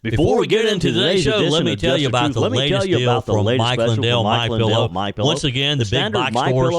Before we get into today's show, let me tell you about the latest deal from Mike Lindell, MyPillow. Once again, the big box stores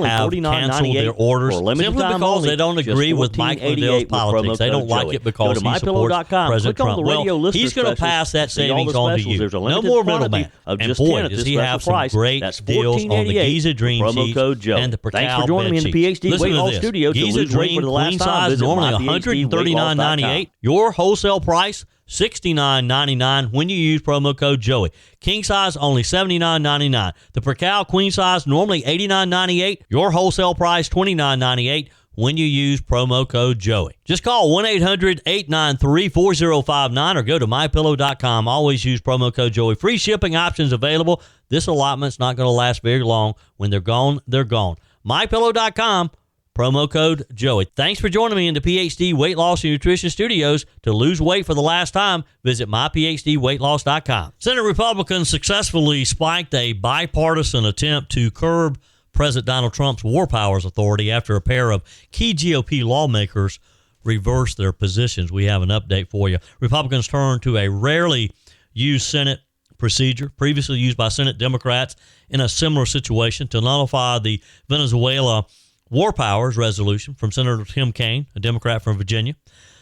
have canceled their orders simply because they don't agree with Mike Lindell's politics. They don't like it because he supports President Trump. Well, he's going to pass that savings on to you. No more middleman. And boy, does he have some great deals on the Giza Dream Sheets and the Percal bed sheets. Listen to this. Giza Dream queen size, normally $139.98. Your wholesale price, $69.99 when you use promo code Joey. King size, only $79.99. The Percal queen size, normally $89.98. Your wholesale price, $29.98 when you use promo code Joey. Just call 1-800-893-4059 or go to MyPillow.com. Always use promo code Joey. Free shipping options available. This allotment's not going to last very long. When they're gone, they're gone. MyPillow.com. Promo code Joey. Thanks for joining me in the PhD Weight Loss and Nutrition Studios. To lose weight for the last time, visit myphdweightloss.com. Senate Republicans successfully spiked a bipartisan attempt to curb President Donald Trump's war powers authority after a pair of key GOP lawmakers reversed their positions. We have an update for you. Republicans turned to a rarely used Senate procedure previously used by Senate Democrats in a similar situation to nullify the Venezuela War Powers resolution from Senator Tim Kaine, a Democrat from Virginia.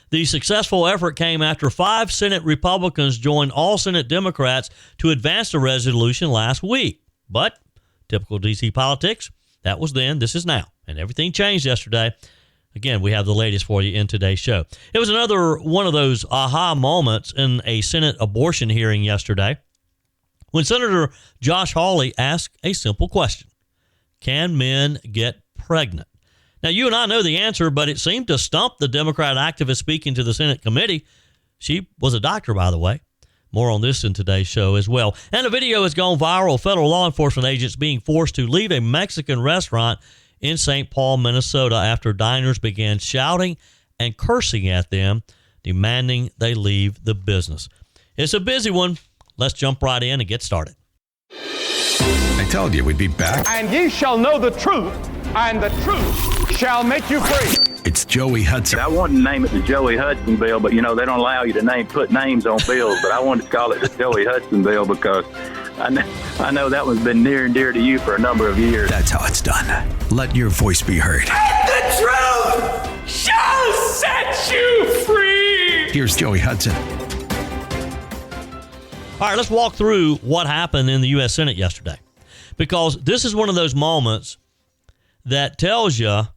The successful effort came after 5 Senate Republicans joined all Senate Democrats to advance the resolution last week. But, typical D.C. politics, that was then, this is now. And everything changed yesterday. Again, we have the latest for you in today's show. It was another one of those aha moments in a Senate abortion hearing yesterday when Senator Josh Hawley asked a simple question. Can men get pregnant? Now, you and I know the answer, but it seemed to stump the Democrat activist speaking to the Senate committee. She was a doctor, by the way. More on this in today's show as well. And a video has gone viral of federal law enforcement agents being forced to leave a Mexican restaurant in St. Paul, Minnesota, after diners began shouting and cursing at them, demanding they leave the business. It's a busy one. Let's jump right in and get started. I told you we'd be back. And ye shall know the truth, and the truth shall make you free. It's Joey Hudson. I wanted to name it the Joey Hudson bill, but, they don't allow you to put names on bills. But I wanted to call it the Joey Hudson bill because I know that one's been near and dear to you for a number of years. That's how it's done. Let your voice be heard. And the truth shall set you free. Here's Joey Hudson. All right, let's walk through what happened in the U.S. Senate yesterday, because this is one of those moments that tells you a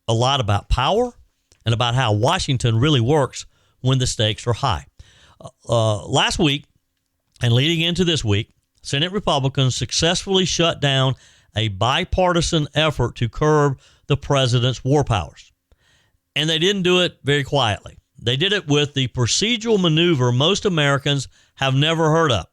lot about power and about how Washington really works when the stakes are high. Last week and leading into this week, Senate Republicans successfully shut down a bipartisan effort to curb the president's war powers. And they didn't do it very quietly. They did it with the procedural maneuver most Americans have never heard of.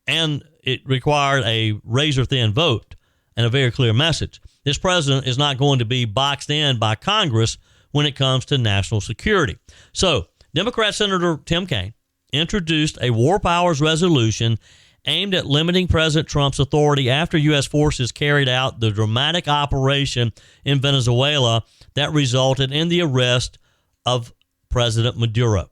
And it required a razor-thin vote and a very clear message. This president is not going to be boxed in by Congress when it comes to national security. So, Democrat Senator Tim Kaine introduced a war powers resolution aimed at limiting President Trump's authority after U.S. forces carried out the dramatic operation in Venezuela that resulted in the arrest of President Maduro.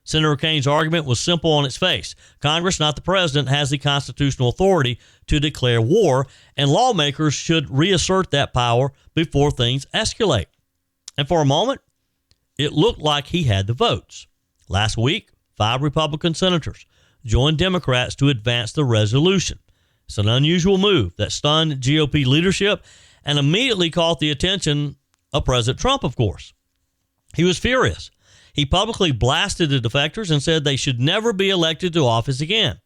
Senator Kaine's argument was simple on its face. Congress, not the president, has the constitutional authority to declare war, and lawmakers should reassert that power before things escalate. And for a moment, it looked like he had the votes. Last week, 5 Republican senators joined Democrats to advance the resolution. It's an unusual move that stunned GOP leadership and immediately caught the attention of President Trump, of course. He was furious. He publicly blasted the defectors and said they should never be elected to office again.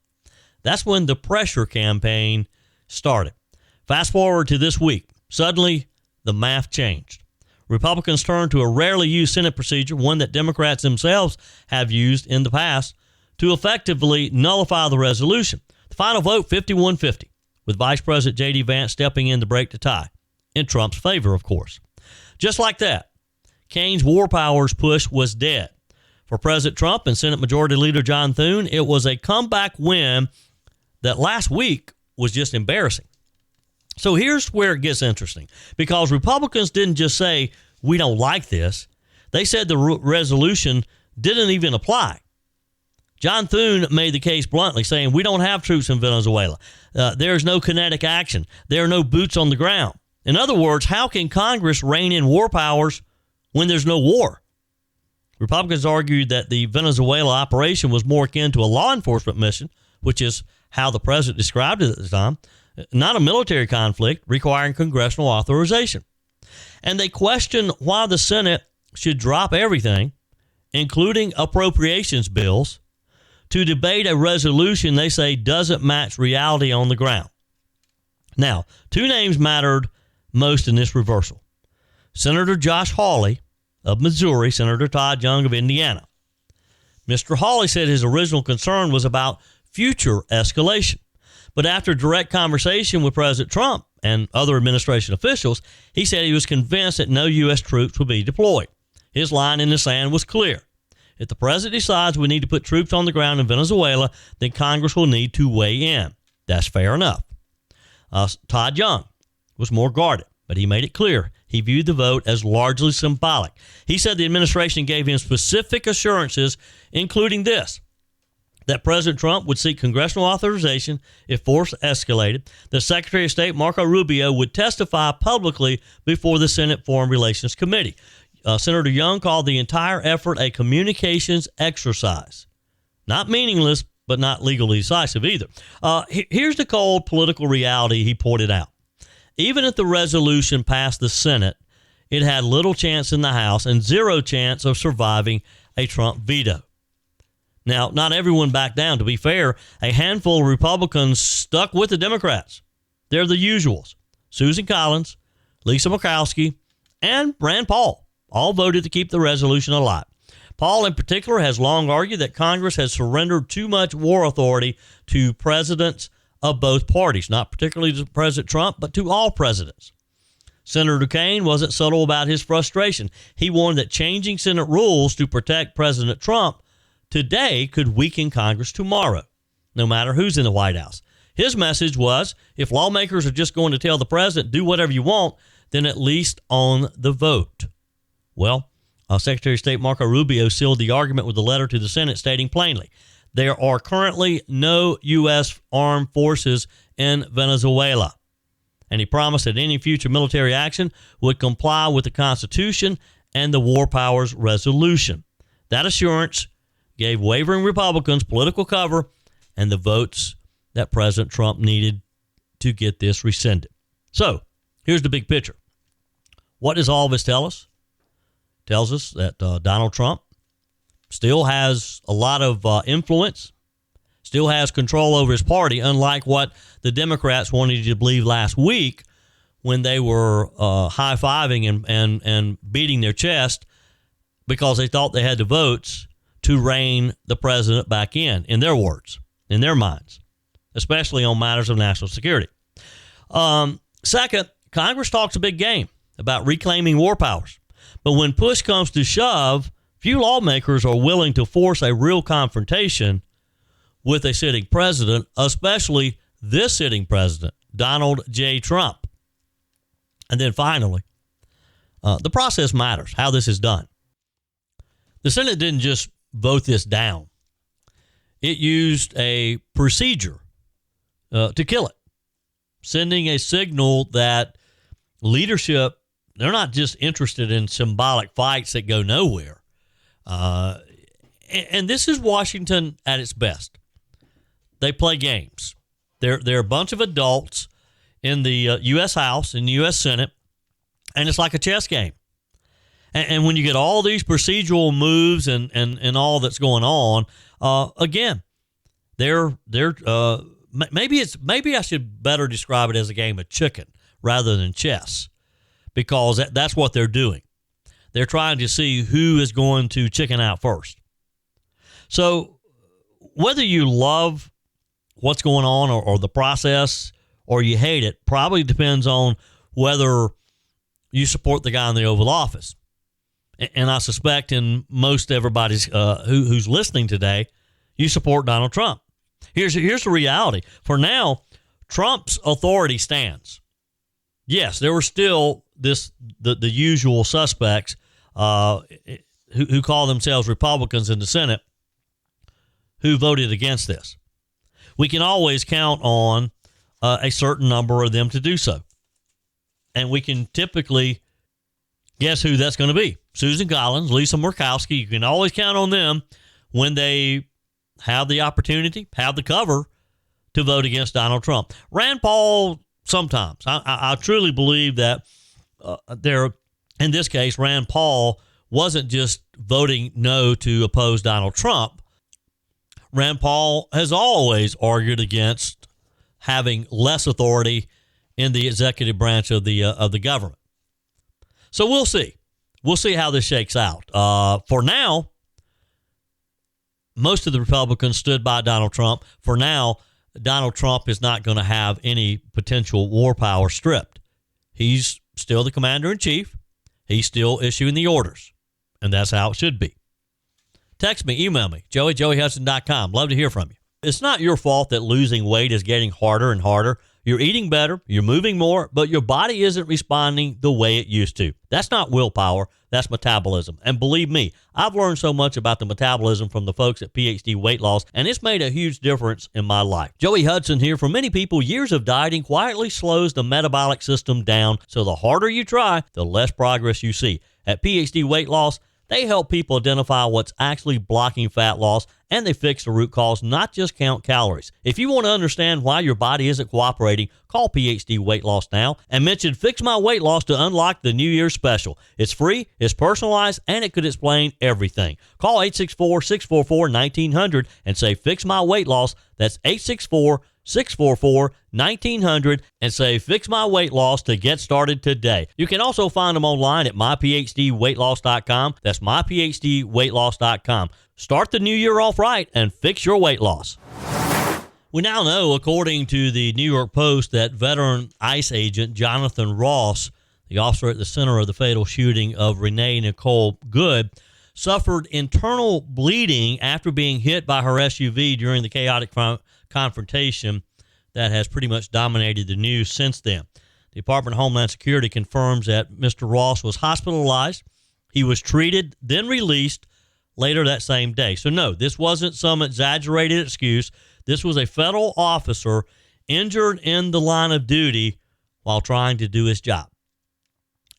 That's when the pressure campaign started. Fast forward to this week. Suddenly, the math changed. Republicans turned to a rarely used Senate procedure, one that Democrats themselves have used in the past, to effectively nullify the resolution. The final vote, 51-50, with Vice President J.D. Vance stepping in to break the tie, in Trump's favor, of course. Just like that, Kaine's war powers push was dead. For President Trump and Senate Majority Leader John Thune, it was a comeback win that last week was just embarrassing. So here's where it gets interesting, because Republicans didn't just say, we don't like this. They said the resolution didn't even apply. John Thune made the case bluntly, saying, we don't have troops in Venezuela. There's no kinetic action. There are no boots on the ground. In other words, how can Congress rein in war powers when there's no war? Republicans argued that the Venezuela operation was more akin to a law enforcement mission, which is how the president described it at the time, not a military conflict requiring congressional authorization. And they questioned why the Senate should drop everything, including appropriations bills, to debate a resolution they say doesn't match reality on the ground. Now, two names mattered most in this reversal. Senator Josh Hawley of Missouri, Senator Todd Young of Indiana. Mr. Hawley said his original concern was about future escalation. But after direct conversation with President Trump and other administration officials, he said he was convinced that no U.S. troops would be deployed. His line in the sand was clear. If the president decides we need to put troops on the ground in Venezuela, then Congress will need to weigh in. That's fair enough. Todd Young was more guarded, but he made it clear he viewed the vote as largely symbolic. He said the administration gave him specific assurances, including this, that President Trump would seek congressional authorization if force escalated, that Secretary of State Marco Rubio would testify publicly before the Senate Foreign Relations Committee. Senator Young called the entire effort a communications exercise. Not meaningless, but not legally decisive either. Here's the cold political reality he pointed out. Even if the resolution passed the Senate, it had little chance in the House and zero chance of surviving a Trump veto. Now, not everyone backed down. To be fair, a handful of Republicans stuck with the Democrats. They're the usuals. Susan Collins, Lisa Murkowski, and Rand Paul all voted to keep the resolution alive. Paul, in particular, has long argued that Congress has surrendered too much war authority to presidents of both parties, not particularly to President Trump, but to all presidents. Senator Kaine wasn't subtle about his frustration. He warned that changing Senate rules to protect President Trump today could weaken Congress tomorrow, no matter who's in the White House. His message was, if lawmakers are just going to tell the president, do whatever you want, then at least on the vote. Well, Secretary of State Marco Rubio sealed the argument with a letter to the Senate stating plainly, there are currently no U.S. armed forces in Venezuela. And he promised that any future military action would comply with the Constitution and the War Powers Resolution. That assurance gave wavering Republicans political cover and the votes that President Trump needed to get this rescinded. So, here's the big picture. What does all this tell us? It tells us that Donald Trump still has a lot of influence, still has control over his party, unlike what the Democrats wanted you to believe last week when they were high-fiving and beating their chest because they thought they had the votes to rein the president back in their words, in their minds, especially on matters of national security. Second, Congress talks a big game about reclaiming war powers. But when push comes to shove, few lawmakers are willing to force a real confrontation with a sitting president, especially this sitting president, Donald J. Trump. And then finally, the process matters, how this is done. The Senate didn't just vote this down. It used a procedure to kill it, sending a signal that leadership, they're not just interested in symbolic fights that go nowhere. And this is Washington at its best. They play games. They're a bunch of adults in the U.S. House, in the U.S. Senate, and it's like a chess game. And when you get all these procedural moves and all that's going on, again, maybe I should better describe it as a game of chicken rather than chess, because that's what they're doing. They're trying to see who is going to chicken out first. So whether you love what's going on or the process or you hate it probably depends on whether you support the guy in the Oval Office. And I suspect in most everybody's who's listening today, you support Donald Trump. Here's the reality. For now, Trump's authority stands. Yes, there were still the usual suspects who call themselves Republicans in the Senate who voted against this. We can always count on a certain number of them to do so. And we can typically guess who that's going to be. Susan Collins, Lisa Murkowski, you can always count on them when they have the opportunity, have the cover to vote against Donald Trump. Rand Paul, sometimes. I truly believe that in this case, Rand Paul wasn't just voting no to oppose Donald Trump. Rand Paul has always argued against having less authority in the executive branch of the government. So we'll see. We'll see how this shakes out. For now, most of the Republicans stood by Donald Trump. For now, Donald Trump is not going to have any potential war power stripped. He's still the commander-in-chief. He's still issuing the orders, and that's how it should be. Text me, email me, joeyhudson.com. Love to hear from you. It's not your fault that losing weight is getting harder and harder. You're eating better, you're moving more, but your body isn't responding the way it used to. That's not willpower, that's metabolism. And believe me, I've learned so much about the metabolism from the folks at PhD Weight Loss, and it's made a huge difference in my life. Joey Hudson here. For many people, years of dieting quietly slows the metabolic system down, so the harder you try, the less progress you see. At PhD Weight Loss, they help people identify what's actually blocking fat loss, and they fix the root cause, not just count calories. If you want to understand why your body isn't cooperating, call PhD Weight Loss now and mention Fix My Weight Loss to unlock the New Year's special. It's free, it's personalized, and it could explain everything. Call 864-644-1900 and say Fix My Weight Loss. That's 864-644-1900 and say Fix My Weight Loss to get started today. You can also find them online at myphdweightloss.com. That's myphdweightloss.com. Start the new year off right and fix your weight loss. We now know, according to the New York Post, that veteran ICE agent Jonathan Ross, the officer at the center of the fatal shooting of Renee Nicole Good, suffered internal bleeding after being hit by her SUV during the chaotic confrontation that has pretty much dominated the news since then. The Department of Homeland Security confirms that Mr. Ross was hospitalized. He was treated, then released later that same day. So no, this wasn't some exaggerated excuse. This was a federal officer injured in the line of duty while trying to do his job.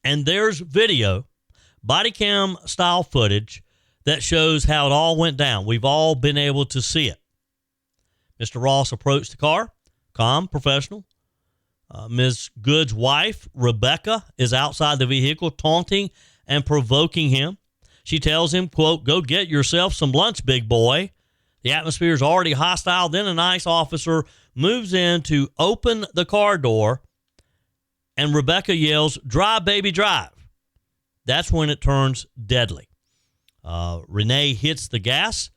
And there's video, body cam style footage that shows how it all went down. We've all been able to see it. Mr. Ross approached the car, calm, professional. Ms. Good's wife, Rebecca, is outside the vehicle taunting and provoking him. She tells him, quote, "Go get yourself some lunch, big boy." The atmosphere is already hostile. Then an ICE officer moves in to open the car door, and Rebecca yells, "Drive, baby, drive." That's when it turns deadly. Renee hits the gas.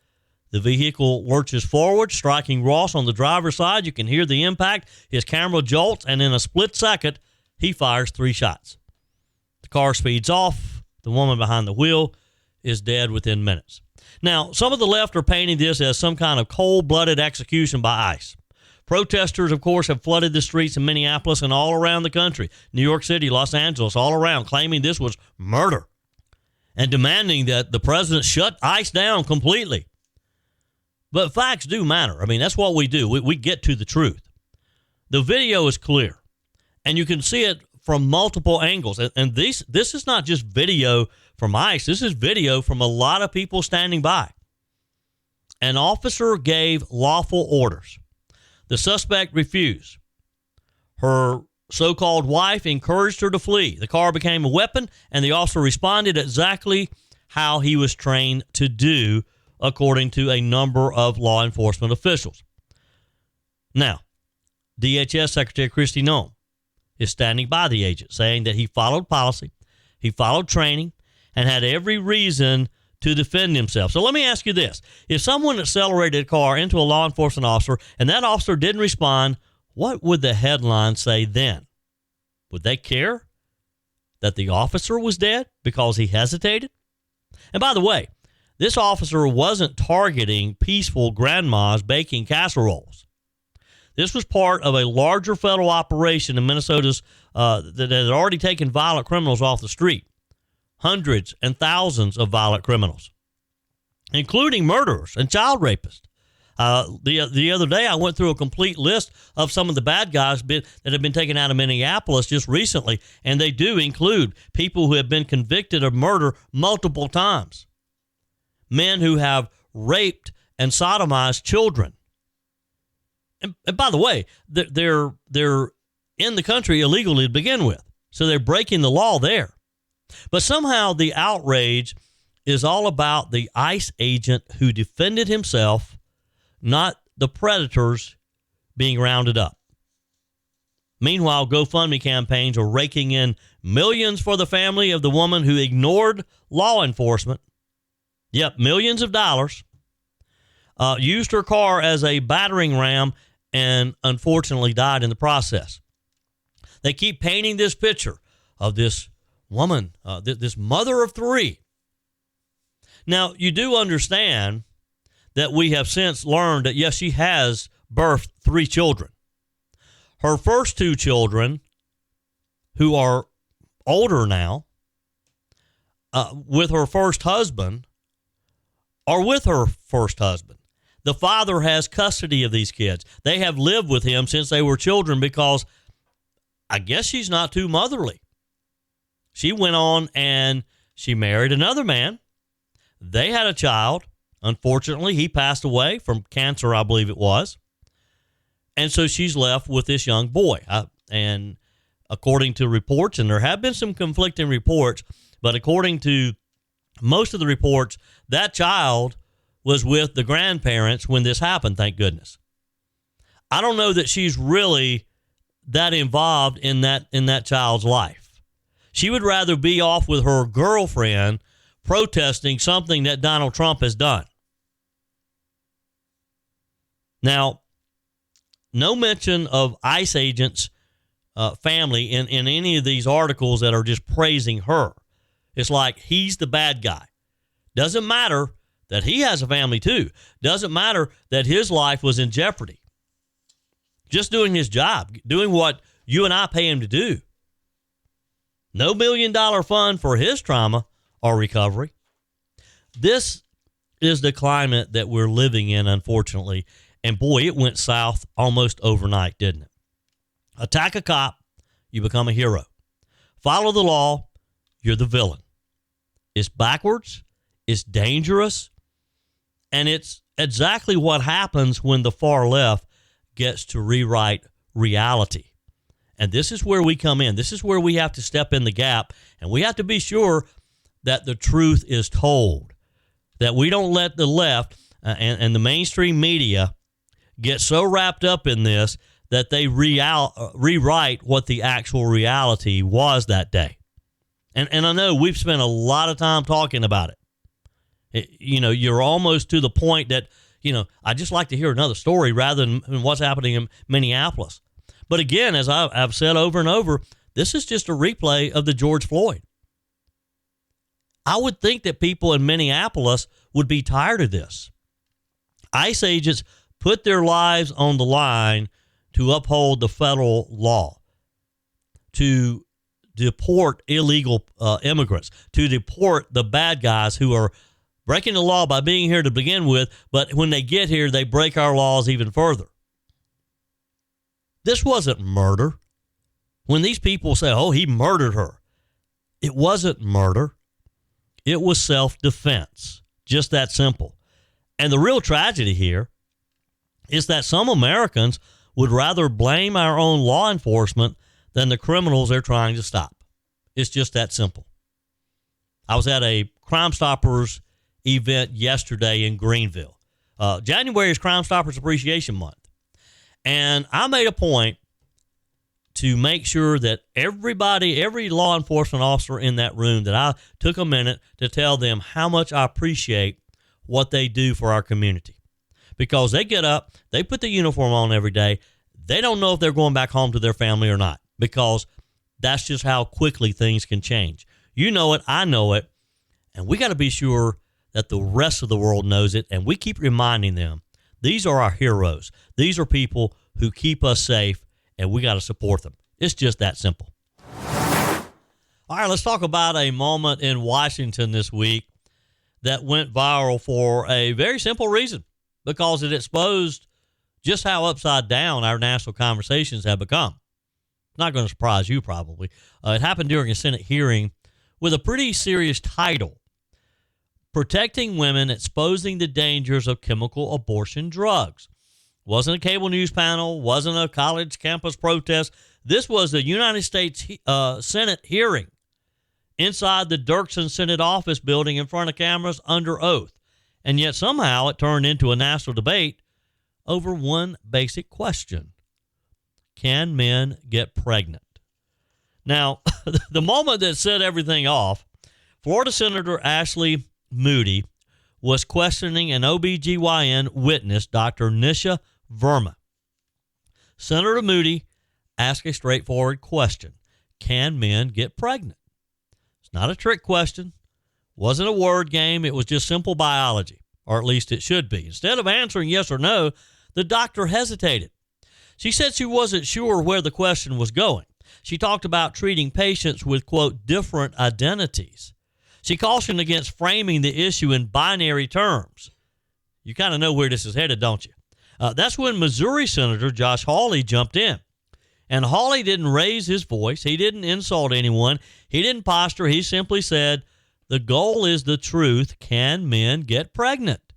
The vehicle lurches forward, striking Ross on the driver's side. You can hear the impact. His camera jolts, and in a split second, he fires 3 shots. The car speeds off. The woman behind the wheel is dead within minutes. Now, some of the left are painting this as some kind of cold-blooded execution by ICE. Protesters, of course, have flooded the streets in Minneapolis and all around the country, New York City, Los Angeles, all around, claiming this was murder and demanding that the president shut ICE down completely. But facts do matter. I mean, that's what we do. We get to the truth. The video is clear, and you can see it from multiple angles. And this is not just video from ICE. This is video from a lot of people standing by. An officer gave lawful orders. The suspect refused. Her so-called wife encouraged her to flee. The car became a weapon, and the officer responded exactly how he was trained to do, according to a number of law enforcement officials. Now, DHS Secretary Kristi Noem is standing by the agent, saying that he followed policy, he followed training, and had every reason to defend himself. So let me ask you this. If someone accelerated a car into a law enforcement officer and that officer didn't respond, what would the headline say then? Would they care that the officer was dead because he hesitated? And by the way, this officer wasn't targeting peaceful grandmas baking casseroles. This was part of a larger federal operation in Minnesota's that had already taken violent criminals off the street. Hundreds and thousands of violent criminals, including murderers and child rapists. The other day, I went through a complete list of some of the bad guys that have been taken out of Minneapolis just recently, and they do include people who have been convicted of murder multiple times, men who have raped and sodomized children. And by the way, they're in the country illegally to begin with, so they're breaking the law there. But somehow the outrage is all about the ICE agent who defended himself, not the predators being rounded up. Meanwhile, GoFundMe campaigns are raking in millions for the family of the woman who ignored law enforcement. Yep, millions of dollars. Used her car as a battering ram and unfortunately died in the process. They keep painting this picture of this woman, this mother of three. Now, you do understand that we have since learned that, yes, she has birthed 3 children. Her first 2 children, who are older now, with her first husband, are with her first husband. The father has custody of these kids. They have lived with him since they were children because I guess she's not too motherly. She went on and she married another man. They had a child. Unfortunately, he passed away from cancer, I believe it was. And so she's left with this young boy. And according to reports, and there have been some conflicting reports, but according to most of the reports, that child was with the grandparents when this happened, thank goodness. I don't know that she's really that involved in that child's life. She would rather be off with her girlfriend protesting something that Donald Trump has done. Now, no mention of ICE agents' family in any of these articles that are just praising her. It's like he's the bad guy. Doesn't matter that he has a family too. Doesn't matter that his life was in jeopardy. Just doing his job, doing what you and I pay him to do. No $1 million fund for his trauma or recovery. This is the climate that we're living in, unfortunately. And boy, it went south almost overnight, didn't it? Attack a cop, you become a hero. Follow the law, you're the villain. It's backwards, it's dangerous, and it's exactly what happens when the far left gets to rewrite reality. And this is where we come in. This is where we have to step in the gap, and we have to be sure that the truth is told, that we don't let the left and the mainstream media get so wrapped up in this that they rewrite what the actual reality was that day. And I know we've spent a lot of time talking about it. You're almost to the point that, I'd just like to hear another story rather than what's happening in Minneapolis. But again, as I've said over and over, this is just a replay of the George Floyd. I would think that people in Minneapolis would be tired of this. ICE agents put their lives on the line to uphold the federal law, to deport illegal immigrants, to deport the bad guys who are breaking the law by being here to begin with, but when they get here, they break our laws even further. This wasn't murder. When these people say, oh, he murdered her, it wasn't murder. It was self-defense. Just that simple. And the real tragedy here is that some Americans would rather blame our own law enforcement than the criminals they're trying to stop. It's just that simple. I was at a Crime Stoppers event yesterday in Greenville. January is Crime Stoppers Appreciation Month. And I made a point to make sure that every law enforcement officer in that room, that I took a minute to tell them how much I appreciate what they do for our community. Because they get up, they put the uniform on every day. They don't know if they're going back home to their family or not, because that's just how quickly things can change. You know it, I know it, and we got to be sure that the rest of the world knows it, and we keep reminding them, these are our heroes. These are people who keep us safe, and we got to support them. It's just that simple. All right, let's talk about a moment in Washington this week that went viral for a very simple reason. because it exposed just how upside down our national conversations have become. Not going to surprise you, probably. It happened during a Senate hearing with a pretty serious title: Protecting Women, Exposing the Dangers of Chemical Abortion Drugs. Wasn't a cable news panel, wasn't a college campus protest. This was the United States Senate hearing inside the Dirksen Senate office building in front of cameras under oath. And yet somehow it turned into a national debate over one basic question: can men get pregnant? Now, the moment that set everything off, Florida Senator Ashley Moody was questioning an OBGYN witness, Dr. Nisha Verma. Senator Moody asked a straightforward question: can men get pregnant? It's not a trick question. Wasn't a word game. It was just simple biology, or at least it should be. Instead of answering yes or no, the doctor hesitated. She said she wasn't sure where the question was going. She talked about treating patients with, quote, different identities. She cautioned against framing the issue in binary terms. You kind of know where this is headed, don't you? That's when Missouri Senator Josh Hawley jumped in. And Hawley didn't raise his voice. He didn't insult anyone. He didn't posture. He simply said, the goal is the truth. Can men get pregnant?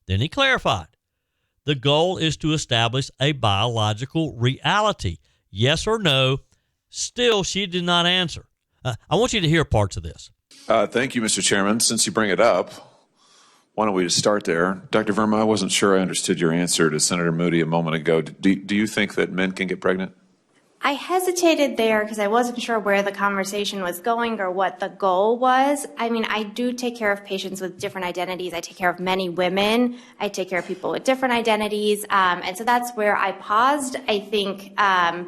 Then he clarified. The goal is to establish a biological reality. Yes or no? Still, she did not answer. I want you to hear parts of this. Thank you, Mr. Chairman. Since you bring it up, why don't we just start there? Dr. Verma, I wasn't sure I understood your answer to Senator Moody a moment ago. Do you think that men can get pregnant? I hesitated there because I wasn't sure where the conversation was going or what the goal was. I mean, I do take care of patients with different identities. I take care of many women. I take care of people with different identities. And so that's where I paused. I think, I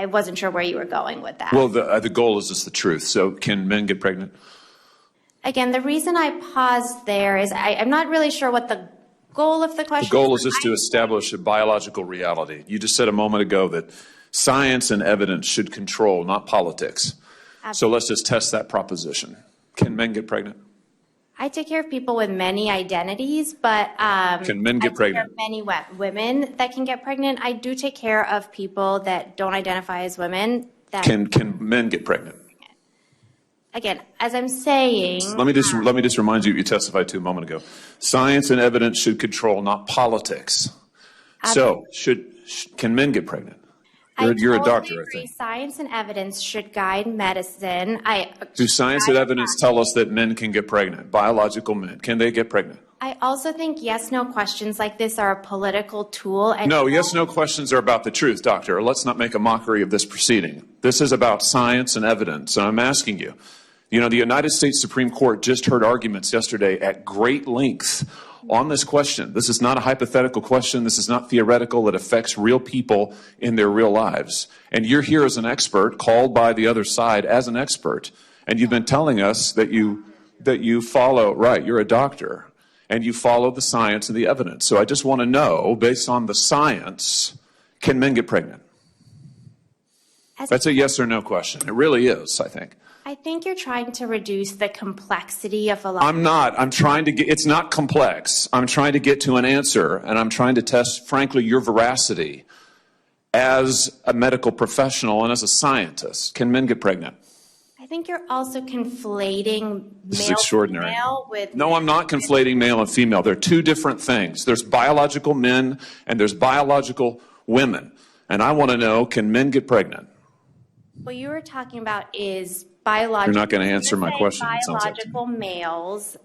wasn't sure where you were going with that. Well, the goal is just the truth. So can men get pregnant? Again, the reason I paused there is I'm not really sure what the goal of the question is. The goal is just to establish a biological reality. You just said a moment ago that science and evidence should control, not politics. Absolutely. So let's just test that proposition. Can men get pregnant? I take care of people with many identities, but can men get pregnant? There are many women that can get pregnant. I do take care of people that don't identify as women. Can men get pregnant? Again, as I'm saying, let me just remind you what you testified to a moment ago. Science and evidence should control, not politics. Absolutely. So can men get pregnant? You're a doctor, I think. Science and evidence should guide medicine. Do science and evidence tell us that men can get pregnant? Biological men, can they get pregnant? I also think yes/no questions like this are a political tool. No, yes/no questions are about the truth, doctor. Let's not make a mockery of this proceeding. This is about science and evidence, and I'm asking you. You know, the United States Supreme Court just heard arguments yesterday at great length on this question. This is not a hypothetical question. This is not theoretical. It affects real people in their real lives. And you're here as an expert, called by the other side as an expert. And you've been telling us that you follow, right, you're a doctor, and you follow the science and the evidence. So I just want to know, based on the science, can men get pregnant? That's a yes or no question. It really is, I think. I think you're trying to reduce the complexity of a lot. I'm not. I'm trying to get, it's not complex. I'm trying to get to an answer, and I'm trying to test, frankly, your veracity as a medical professional and as a scientist. Can men get pregnant? I think you're also conflating male and female with... No, I'm not conflating male and female. They're two different things. There's biological men and there's biological women. And I want to know, can men get pregnant? What you were talking about is biological... You're not going to answer my question. Biological males.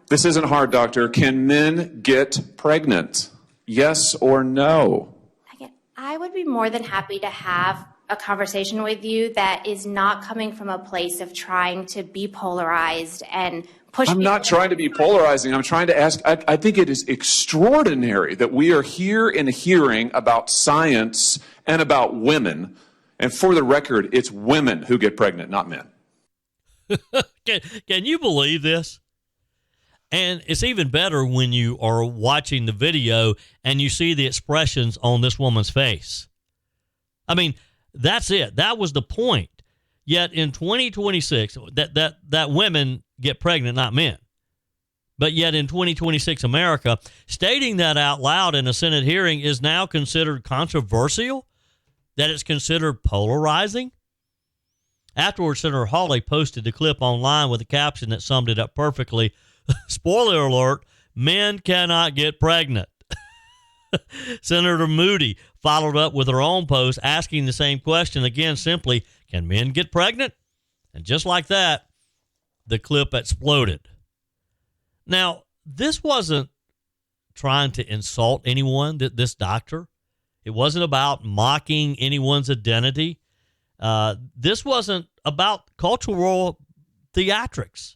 This isn't hard, doctor. Can men get pregnant? Yes or no? Again, I would be more than happy to have a conversation with you that is not coming from a place of trying to be polarized and push. I'm not trying to be polarizing. I'm trying to ask. I think it is extraordinary that we are here in a hearing about science and about women. And for the record, it's women who get pregnant, not men. Can you believe this? And it's even better when you are watching the video and you see the expressions on this woman's face. I mean, that's it. That was the point. Yet in 2026, that women get pregnant, not men. But yet in 2026 America, stating that out loud in a Senate hearing is now considered controversial, that it's considered polarizing. Afterwards, Senator Hawley posted the clip online with a caption that summed it up perfectly. Spoiler alert, men cannot get pregnant. Senator Moody followed up with her own post asking the same question again, simply, can men get pregnant? And just like that, the clip exploded. Now, this wasn't trying to insult anyone, this doctor. It wasn't about mocking anyone's identity. This wasn't about cultural theatrics.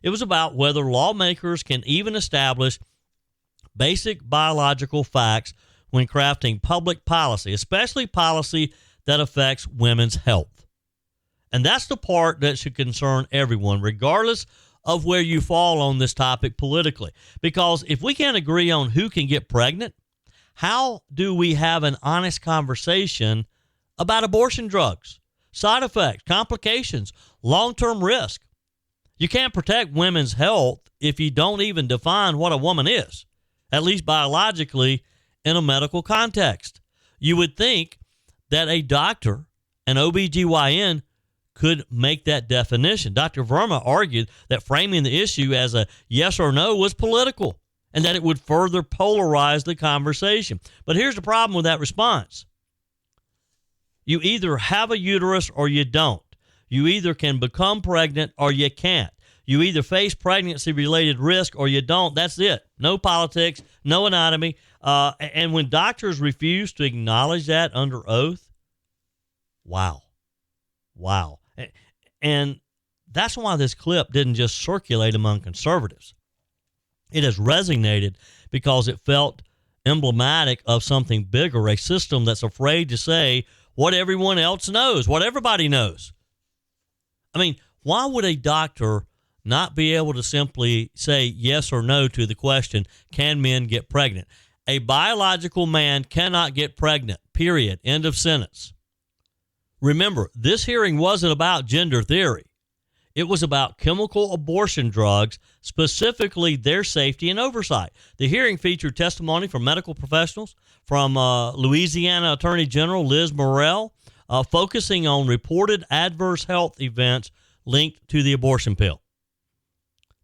It was about whether lawmakers can even establish basic biological facts when crafting public policy, especially policy that affects women's health. And that's the part that should concern everyone, regardless of where you fall on this topic politically. Because if we can't agree on who can get pregnant, how do we have an honest conversation about abortion drugs, side effects, complications, long-term risk? You can't protect women's health if you don't even define what a woman is, at least biologically in a medical context. You would think that a doctor, an OBGYN, could make that definition. Dr. Verma argued that framing the issue as a yes or no was political and that it would further polarize the conversation. But here's the problem with that response. You either have a uterus or you don't. You either can become pregnant or you can't. You either face pregnancy-related risk or you don't. That's it. No politics, no anatomy. And when doctors refuse to acknowledge that under oath, wow. And that's why this clip didn't just circulate among conservatives. It has resonated because it felt emblematic of something bigger, a system that's afraid to say what everyone else knows, what everybody knows. I mean, why would a doctor not be able to simply say yes or no to the question, can men get pregnant? A biological man cannot get pregnant, period. End of sentence. Remember, this hearing wasn't about gender theory. It was about chemical abortion drugs, specifically their safety and oversight. The hearing featured testimony from medical professionals, from Louisiana Attorney General Liz Morrell, focusing on reported adverse health events linked to the abortion pill.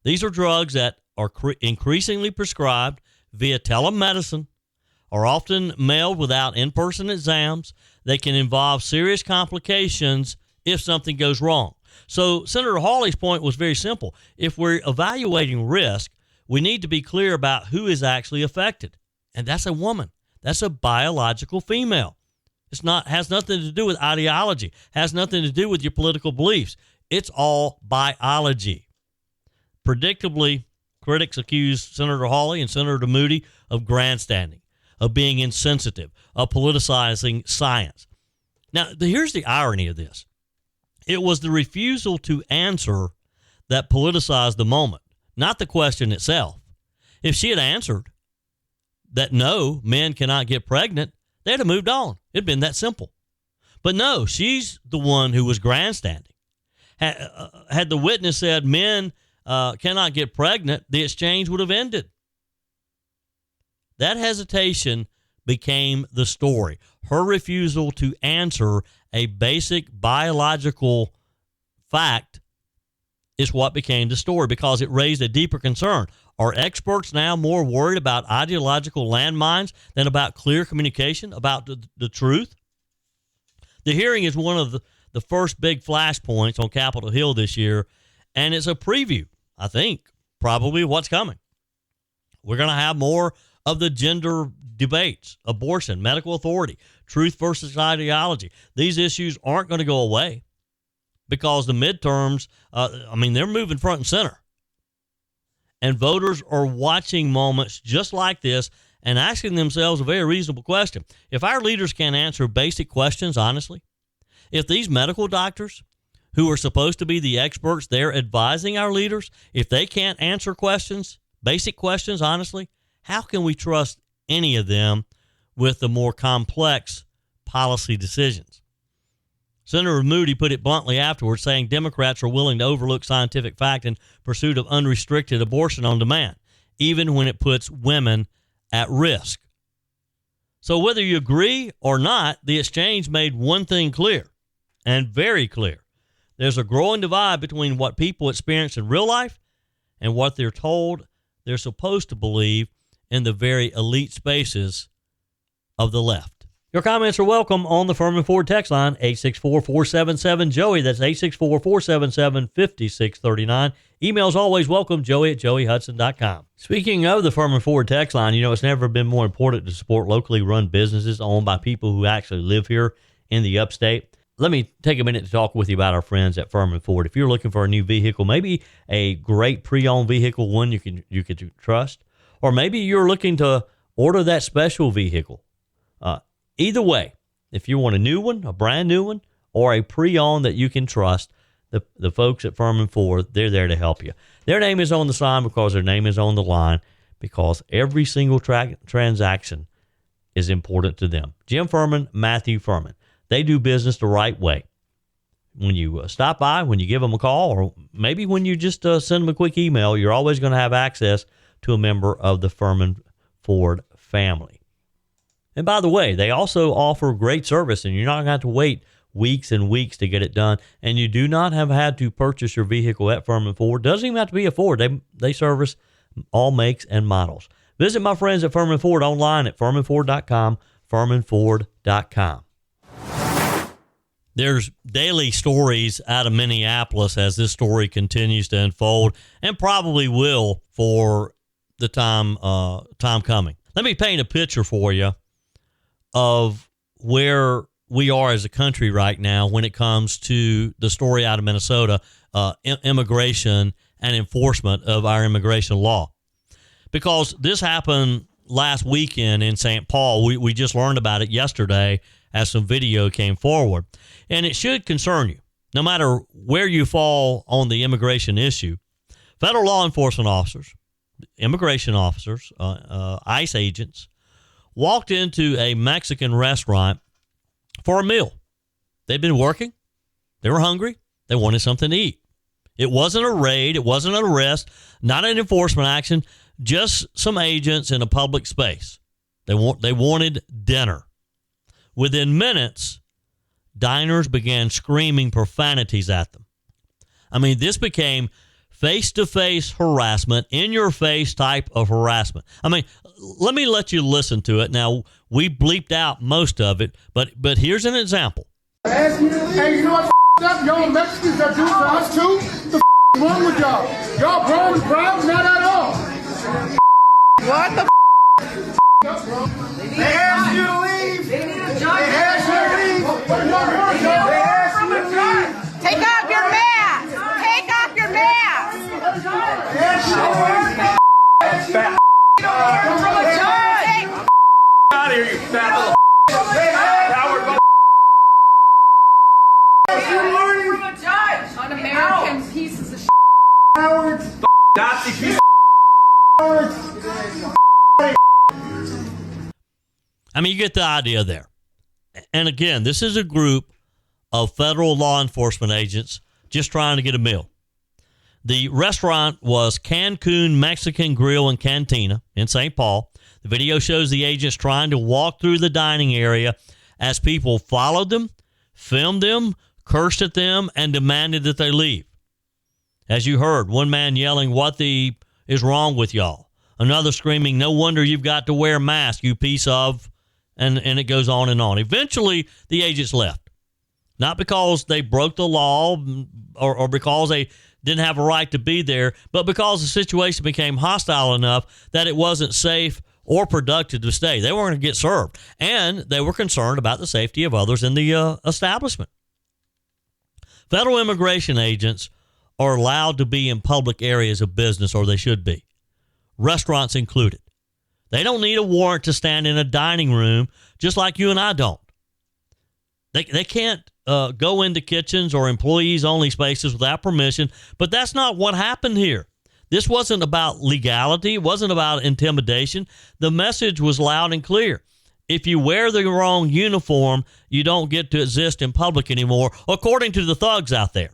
These are drugs that are increasingly prescribed via telemedicine, are often mailed without in-person exams. They can involve serious complications if something goes wrong. So Senator Hawley's point was very simple. If we're evaluating risk, we need to be clear about who is actually affected. And that's a woman. That's a biological female. Has nothing to do with ideology, has nothing to do with your political beliefs. It's all biology. Predictably, critics accuse Senator Hawley and Senator Moody of grandstanding, of being insensitive, of politicizing science. Now, here's the irony of this. It was the refusal to answer that politicized the moment, not the question itself. If she had answered that no, men cannot get pregnant, they'd have moved on. It'd been that simple. But no, she's the one who was grandstanding. Had the witness said men cannot get pregnant, the exchange would have ended. That hesitation became the story. Her refusal to answer a basic biological fact is what became the story because it raised a deeper concern. Are experts now more worried about ideological landmines than about clear communication, about the truth? The hearing is one of the first big flashpoints on Capitol Hill this year, and it's a preview, I think, probably what's coming. We're going to have more of the gender debates, abortion, medical authority, truth versus ideology. These issues aren't going to go away because the midterms, they're moving front and center. And voters are watching moments just like this and asking themselves a very reasonable question. If our leaders can't answer basic questions honestly, if these medical doctors who are supposed to be the experts, they're advising our leaders, if they can't answer questions, basic questions honestly, how can we trust any of them with the more complex policy decisions? Senator Moody put it bluntly afterwards, saying Democrats are willing to overlook scientific fact in pursuit of unrestricted abortion on demand, even when it puts women at risk. So whether you agree or not, the exchange made one thing clear, and very clear. There's a growing divide between what people experience in real life and what they're told they're supposed to believe in the very elite spaces of the left. Your comments are welcome on the Furman Ford text line, 864-477-JOEY. That's 864-477-5639. Emails always welcome, joey@joeyhudson.com. Speaking of the Furman Ford text line, it's never been more important to support locally run businesses owned by people who actually live here in the upstate. Let me take a minute to talk with you about our friends at Furman Ford. If you're looking for a new vehicle, maybe a great pre-owned vehicle, one you can trust, or maybe you're looking to order that special vehicle. Either way, if you want a new one, a brand new one, or a pre-owned that you can trust, the folks at Furman Ford, they're there to help you. Their name is on the sign because their name is on the line, because every single transaction is important to them. Jim Furman, Matthew Furman. They do business the right way. When you stop by, when you give them a call, or maybe when you just send them a quick email, you're always going to have access to a member of the Furman Ford family. And by the way, they also offer great service, and you're not going to have to wait weeks and weeks to get it done. And you do not have had to purchase your vehicle at Furman Ford. Doesn't even have to be a Ford. They service all makes and models. Visit my friends at Furman Ford online at furmanford.com, furmanford.com. There's daily stories out of Minneapolis as this story continues to unfold, and probably will for the time coming. Let me paint a picture for you of where we are as a country right now when it comes to the story out of Minnesota, immigration and enforcement of our immigration law. Because this happened last weekend in St. Paul. We just learned about it yesterday as some video came forward. And it should concern you, no matter where you fall on the immigration issue. Federal law enforcement officers, immigration officers, ICE agents, walked into a Mexican restaurant for a meal. They'd been working. They were hungry. They wanted something to eat. It wasn't a raid. It wasn't an arrest, not an enforcement action, just some agents in a public space. They wanted dinner. Within minutes, diners began screaming profanities at them. I mean, this became face-to-face harassment, in-your-face type of harassment. I mean, let you listen to it. Now, we bleeped out most of it, but here's an example. Hey, you know what up? Y'all Mexicans that do to us too? The wrong with y'all? Y'all brown? Not at all. What the They asked you to leave. They need a judge. They asked you to leave. They asked you to leave. Take off your mask. Take off your mask. They asked you to leave. From a judge. Out of here, you fat little From a judge. Un-American pieces of Cowards. Nazi piece. I mean, you get the idea there. And again, this is a group of federal law enforcement agents just trying to get a meal. The restaurant was Cancun Mexican Grill and Cantina in St. Paul. The video shows the agents trying to walk through the dining area as people followed them, filmed them, cursed at them, and demanded that they leave. As you heard, one man yelling, "What the is wrong with y'all?" Another screaming, "No wonder you've got to wear a mask, you piece of," and it goes on and on. Eventually, the agents left. Not because they broke the law or because they didn't have a right to be there, but because the situation became hostile enough that it wasn't safe or productive to stay. They weren't going to get served, and they were concerned about the safety of others in the establishment. Federal immigration agents are allowed to be in public areas of business, or they should be, restaurants included. They don't need a warrant to stand in a dining room, just like you and I don't. They can't go into kitchens or employees-only spaces without permission, but that's not what happened here. This wasn't about legality. It wasn't about intimidation. The message was loud and clear. if you wear the wrong uniform, you don't get to exist in public anymore, according to the thugs out there.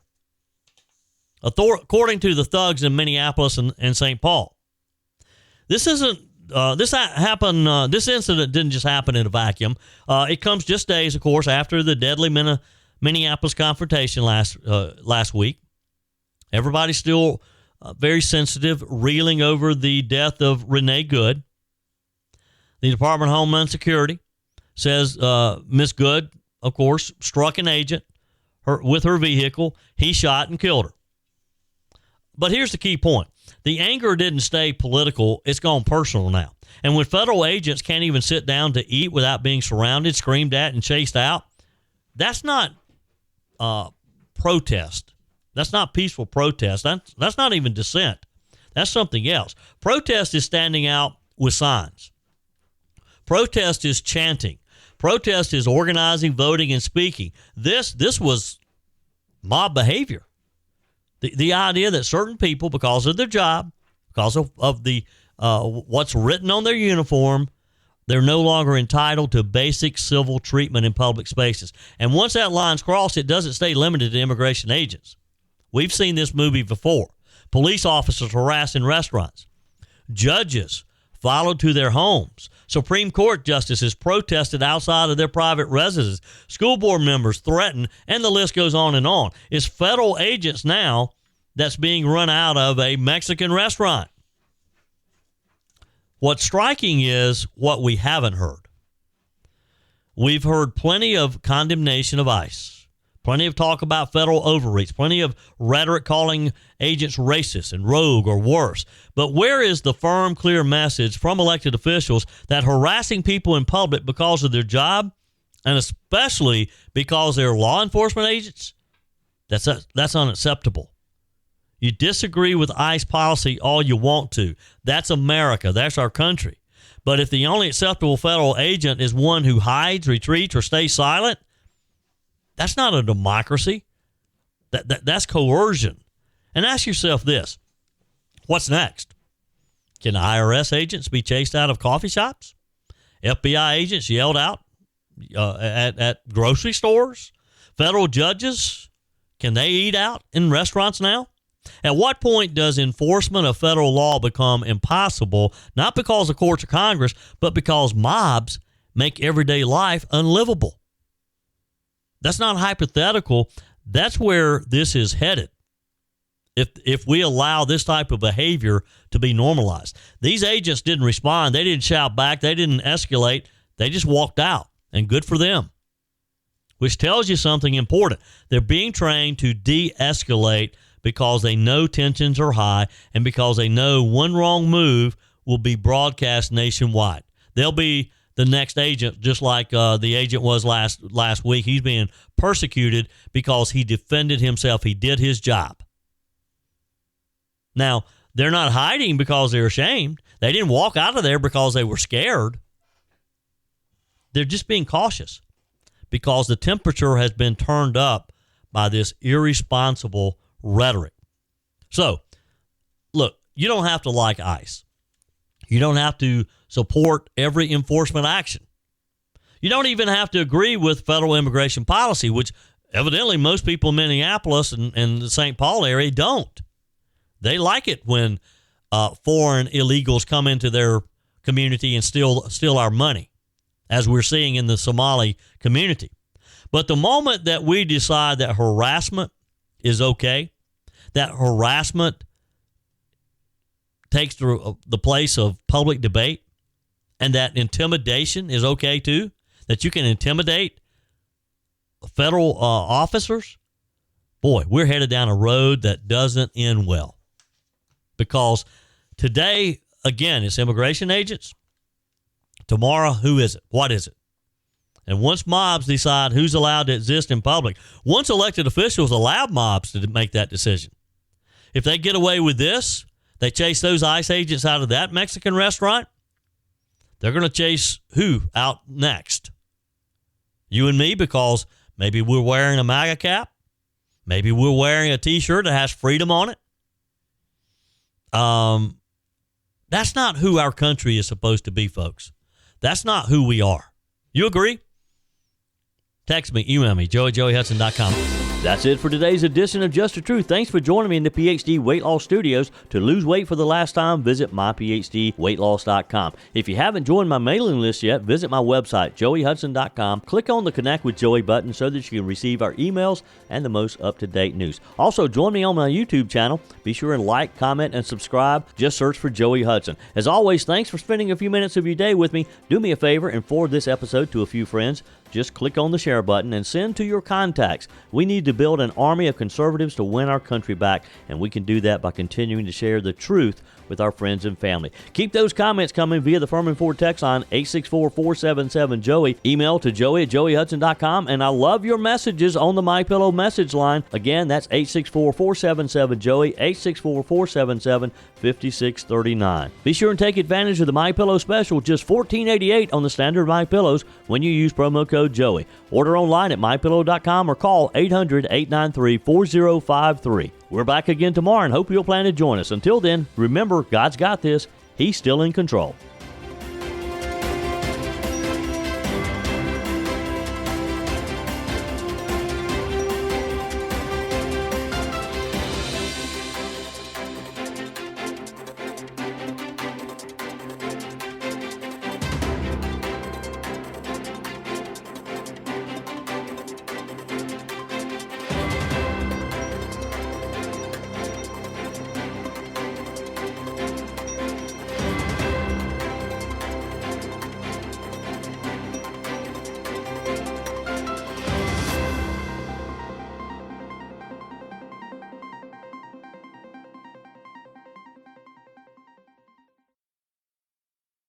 According to the thugs in Minneapolis and St. Paul. This isn't. This happened. This incident didn't just happen in a vacuum. It comes just days, of course, after the deadly Minneapolis confrontation last week. Everybody's still very sensitive, reeling over the death of Renee Good. The Department of Homeland Security says Miss Good, of course, struck an agent with her vehicle. He shot and killed her. But here's the key point. The anger didn't stay political. It's gone personal now. And when federal agents can't even sit down to eat without being surrounded, screamed at, and chased out, that's not protest. That's not peaceful protest. That's not even dissent. That's something else. Protest is standing out with signs. Protest is chanting. Protest is organizing, voting, and speaking. This was mob behavior. The idea that certain people, because of their job, because of the what's written on their uniform, they're no longer entitled to basic civil treatment in public spaces. And once that line's crossed, it doesn't stay limited to immigration agents. We've seen this movie before. Police officers harassed in restaurants. Judges followed to their homes. Supreme Court justices protested outside of their private residences. School board members threatened, and the list goes on and on. It's federal agents now that's being run out of a Mexican restaurant. What's striking is what we haven't heard. We've heard plenty of condemnation of ICE. Plenty of talk about federal overreach. Plenty of rhetoric calling agents racist and rogue or worse. But where is the firm, clear message from elected officials that harassing people in public because of their job, and especially because they're law enforcement agents, that's unacceptable. You disagree with ICE policy all you want to. That's America. That's our country. But if the only acceptable federal agent is one who hides, retreats, or stays silent, that's not a democracy. That's coercion. And ask yourself this. What's next? Can IRS agents be chased out of coffee shops? FBI agents yelled out at grocery stores? Federal judges, can they eat out in restaurants now? At what point does enforcement of federal law become impossible, not because of courts or Congress, but because mobs make everyday life unlivable? That's not hypothetical. That's where this is headed. If we allow this type of behavior to be normalized. These agents didn't respond. They didn't shout back. They didn't escalate. They just walked out, and good for them, which tells you something important. They're being trained to de-escalate because they know tensions are high and because they know one wrong move will be broadcast nationwide. They'll be the next agent, just like the agent was last week. He's being persecuted because he defended himself. He did his job. Now, they're not hiding because they're ashamed. They didn't walk out of there because they were scared. They're just being cautious because the temperature has been turned up by this irresponsible rhetoric. So, look, you don't have to like ICE. You don't have to support every enforcement action. You don't even have to agree with federal immigration policy, which evidently most people in Minneapolis and the St. Paul area don't. They like it when foreign illegals come into their community and steal our money, as we're seeing in the Somali community. But the moment that we decide that harassment is okay, that harassment takes the place of public debate, and that intimidation is okay too, that you can intimidate federal officers, boy, we're headed down a road that doesn't end well. Because today, again, it's immigration agents. Tomorrow, who is it? What is it? And once mobs decide who's allowed to exist in public, once elected officials allow mobs to make that decision. If they get away with this, they chase those ICE agents out of that Mexican restaurant, they're going to chase who out next? You and me, because maybe we're wearing a MAGA cap. Maybe we're wearing a T-shirt that has freedom on it. That's not who our country is supposed to be, folks. That's not who we are. You agree? Text me, email me, joey@joeyhudson.com. That's it for today's edition of Just the Truth. Thanks for joining me in the PhD Weight Loss Studios. To lose weight for the last time, visit myphdweightloss.com. If you haven't joined my mailing list yet, visit my website, joeyhudson.com. Click on the Connect with Joey button so that you can receive our emails and the most up-to-date news. Also, join me on my YouTube channel. Be sure and like, comment, and subscribe. Just search for Joey Hudson. As always, thanks for spending a few minutes of your day with me. Do me a favor and forward this episode to a few friends. Just click on the share button and send to your contacts. We need to build an army of conservatives to win our country back, and we can do that by continuing to share the truth with our friends and family. Keep those comments coming via the Furman Ford text line, 864-477-JOEY. Email to joey@joeyhudson.com, and I love your messages on the MyPillow message line. Again, that's 864-477-JOEY, 864-477-5639. Be sure and take advantage of the MyPillow special, just $14.88 on the standard MyPillows when you use promo code Joey. Order online at mypillow.com or call 800-893-4053. We're back again tomorrow and hope you'll plan to join us. Until then, remember, God's got this. He's still in control.